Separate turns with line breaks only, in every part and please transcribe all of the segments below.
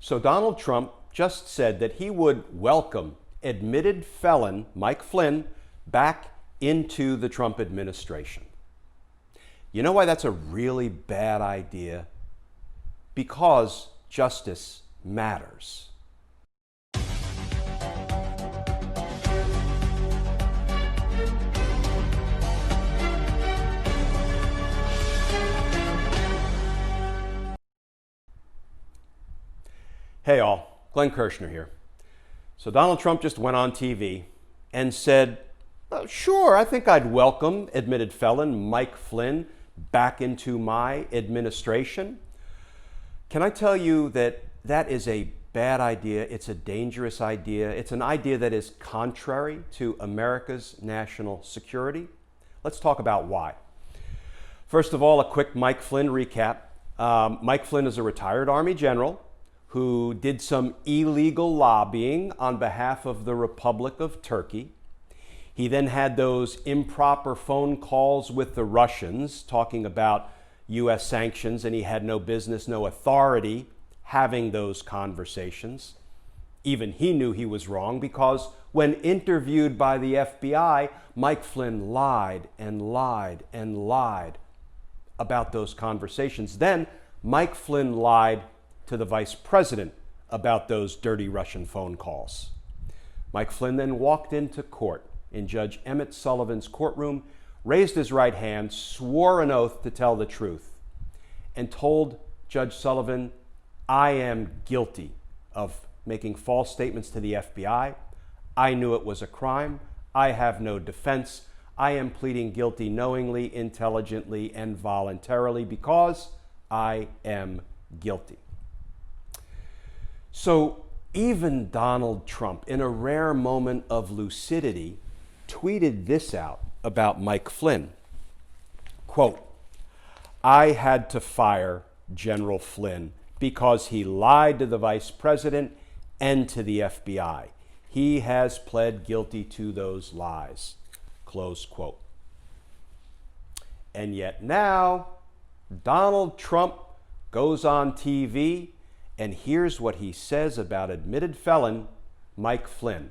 So Donald Trump just said that he would welcome admitted felon Mike Flynn back into the Trump administration. You know why that's a really bad idea? Because justice matters. Hey all, Glenn Kirshner here. So Donald Trump just went on TV and said, sure, I think I'd welcome admitted felon Mike Flynn back into my administration. Can I tell you that that is a bad idea? It's a dangerous idea. It's an idea that is contrary to America's national security. Let's talk about why. First of all, a quick Mike Flynn recap. Mike Flynn is a retired Army general who did some illegal lobbying on behalf of the Republic of Turkey. He then had those improper phone calls with the Russians talking about U.S. sanctions, and he had no business, no authority having those conversations. Even he knew he was wrong because when interviewed by the FBI, Mike Flynn lied and lied and lied about those conversations. Then Mike Flynn lied to the vice president about those dirty Russian phone calls. Mike Flynn then walked into court in Judge Emmett Sullivan's courtroom, raised his right hand, swore an oath to tell the truth, and told Judge Sullivan, I am guilty of making false statements to the FBI. I knew it was a crime. I have no defense. I am pleading guilty knowingly, intelligently, and voluntarily because I am guilty. So even Donald Trump, in a rare moment of lucidity, tweeted this out about Mike Flynn. Quote, I had to fire General Flynn because he lied to the vice president and to the FBI. He has pled guilty to those lies. Close quote. And yet now, Donald Trump goes on TV, and here's what he says about admitted felon Mike Flynn.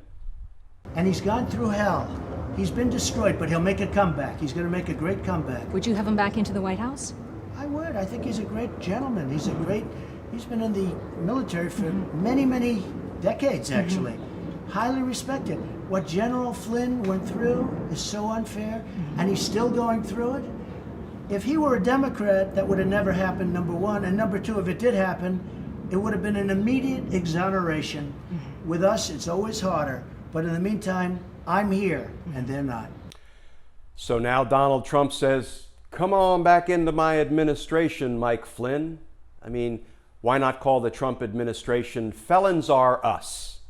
And he's gone through hell. He's been destroyed, but he'll make a comeback. He's going to make a great comeback.
Would you have him back into the White House?
I would. I think he's a great gentleman. He's been in the military for many, many decades, actually. Highly respected. What General Flynn went through is so unfair, and he's still going through it. If he were a Democrat, that would have never happened, number one. And number two, if it did happen, it would have been an immediate exoneration. With us, it's always harder. But in the meantime, I'm here, and they're not.
So now Donald Trump says, come on back into my administration, Mike Flynn. I mean, why not call the Trump administration felons are us?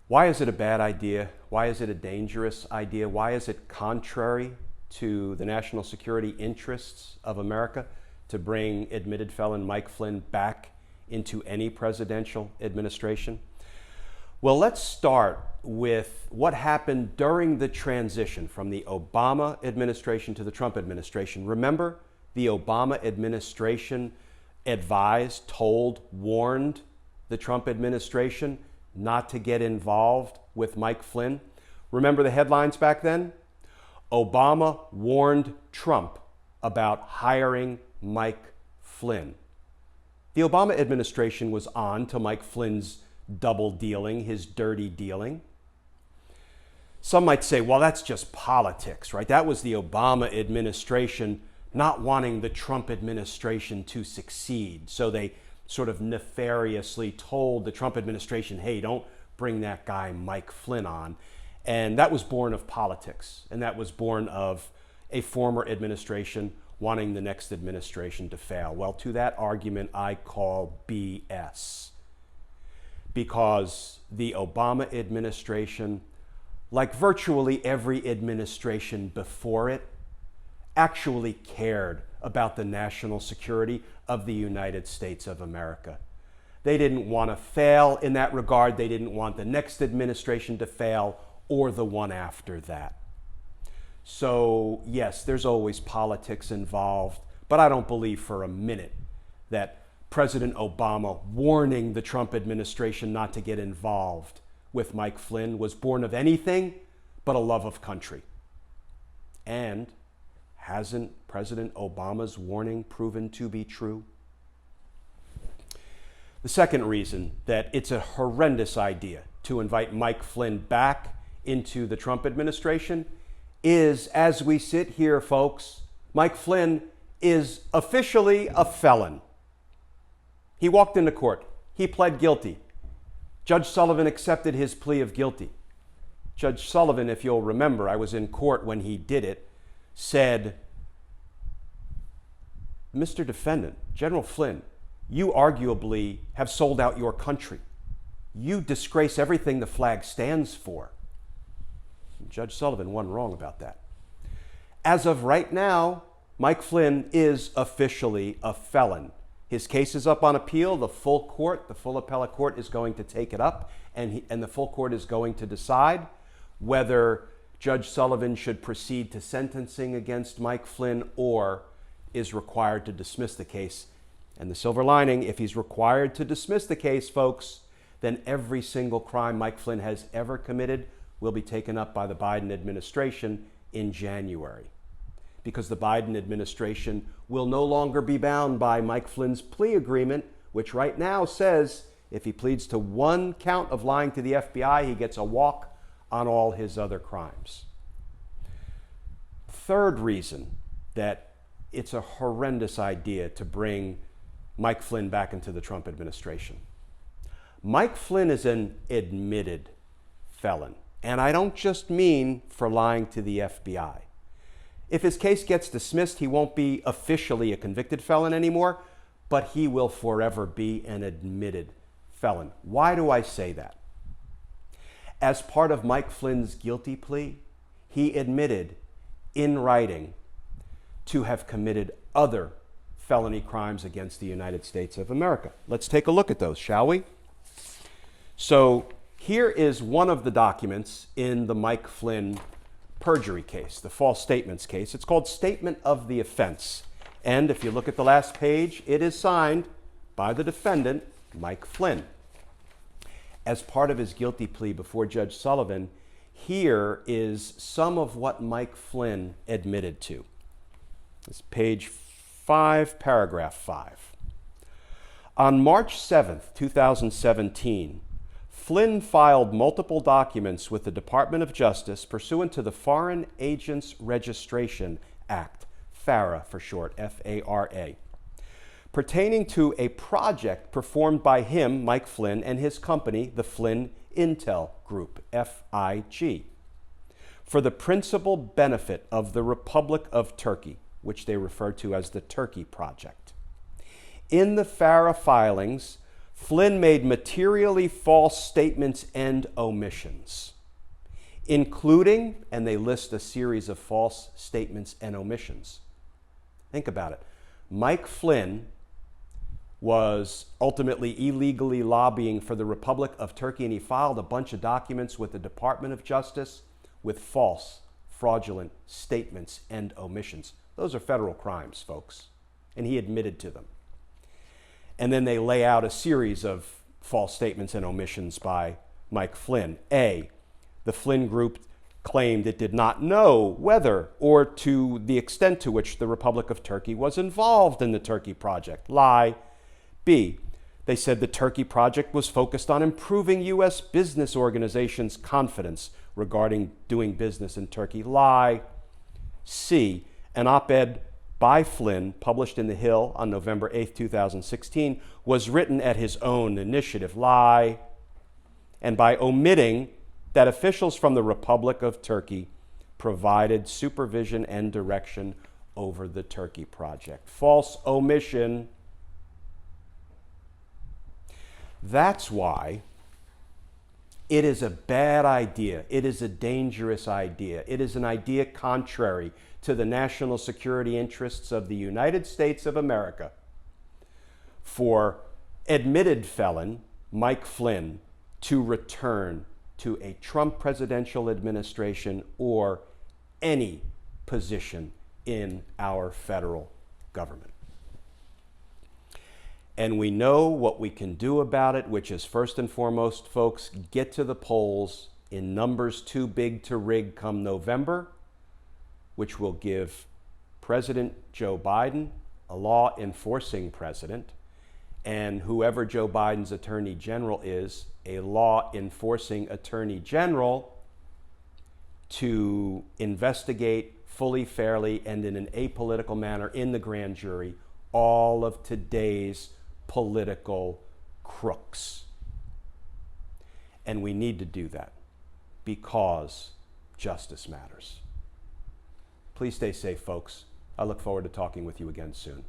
Why is it a bad idea? Why is it a dangerous idea? Why is it contrary to the national security interests of America to bring admitted felon Mike Flynn back into any presidential administration? Well, let's start with what happened during the transition from the Obama administration to the Trump administration. Remember, the Obama administration advised, told, warned the Trump administration not to get involved with Mike Flynn. Remember the headlines back then? Obama warned Trump about hiring Mike Flynn. The Obama administration was on to Mike Flynn's double dealing, his dirty dealing. Some might say, well, that's just politics, right? That was the Obama administration not wanting the Trump administration to succeed. So they sort of nefariously told the Trump administration, hey, don't bring that guy Mike Flynn on. And that was born of politics. And that was born of a former administration wanting the next administration to fail. Well, to that argument, I call BS. Because the Obama administration, like virtually every administration before it, actually cared about the national security of the United States of America. They didn't want to fail in that regard. They didn't want the next administration to fail or the one after that. So yes, there's always politics involved, but I don't believe for a minute that President Obama warning the Trump administration not to get involved with Mike Flynn was born of anything but a love of country. And hasn't President Obama's warning proven to be true? The second reason that it's a horrendous idea to invite Mike Flynn back into the Trump administration is, as we sit here, folks, Mike Flynn is officially a felon. He walked into court. He pled guilty. Judge Sullivan accepted his plea of guilty. Judge Sullivan, if you'll remember, I was in court when he did it, said, Mr. Defendant, General Flynn, you arguably have sold out your country. You disgrace everything the flag stands for. And Judge Sullivan wasn't wrong about that. As of right now, Mike Flynn is officially a felon. His case is up on appeal. The full court, the full appellate court, is going to take it up, and the full court is going to decide whether Judge Sullivan should proceed to sentencing against Mike Flynn or is required to dismiss the case. And the silver lining, if he's required to dismiss the case, folks, then every single crime Mike Flynn has ever committed will be taken up by the Biden administration in January. Because the Biden administration will no longer be bound by Mike Flynn's plea agreement, which right now says if he pleads to one count of lying to the FBI, he gets a walk on all his other crimes. Third reason that it's a horrendous idea to bring Mike Flynn back into the Trump administration. Mike Flynn is an admitted felon. And I don't just mean for lying to the FBI. If his case gets dismissed, he won't be officially a convicted felon anymore, but he will forever be an admitted felon. Why do I say that? As part of Mike Flynn's guilty plea, he admitted in writing to have committed other felony crimes against the United States of America. Let's take a look at those, shall we? So here is one of the documents in the Mike Flynn perjury case, the false statements case. It's called Statement of the Offense. And if you look at the last page, it is signed by the defendant, Mike Flynn. As part of his guilty plea before Judge Sullivan, here is some of what Mike Flynn admitted to. It's page 5, paragraph 5. On March 7th, 2017, Flynn filed multiple documents with the Department of Justice pursuant to the Foreign Agents Registration Act, FARA for short, F-A-R-A, pertaining to a project performed by him, Mike Flynn, and his company, the Flynn Intel Group, FIG, for the principal benefit of the Republic of Turkey, which they refer to as the Turkey Project. In the FARA filings, Flynn made materially false statements and omissions, including, and they list a series of false statements and omissions. Think about it. Mike Flynn was ultimately illegally lobbying for the Republic of Turkey, and he filed a bunch of documents with the Department of Justice with false, fraudulent statements and omissions. Those are federal crimes, folks, and he admitted to them. And then they lay out a series of false statements and omissions by Mike Flynn. A, the Flynn Group claimed it did not know whether or to the extent to which the Republic of Turkey was involved in the Turkey Project. Lie. B, they said the Turkey Project was focused on improving U.S. business organizations' confidence regarding doing business in Turkey. Lie. C, an op-ed by Flynn, published in The Hill on November 8, 2016, was written at his own initiative. Lie. And by omitting that officials from the Republic of Turkey provided supervision and direction over the Turkey Project. False omission. That's why it is a bad idea. It is a dangerous idea. It is an idea contrary to the national security interests of the United States of America for admitted felon Mike Flynn to return to a Trump presidential administration or any position in our federal government. And we know what we can do about it, which is first and foremost, folks, get to the polls in numbers too big to rig come November, which will give President Joe Biden a law enforcing president, and whoever Joe Biden's attorney general is, a law enforcing attorney general to investigate fully, fairly, and in an apolitical manner in the grand jury all of today's political crooks. And we need to do that because justice matters. Please stay safe, folks. I look forward to talking with you again soon.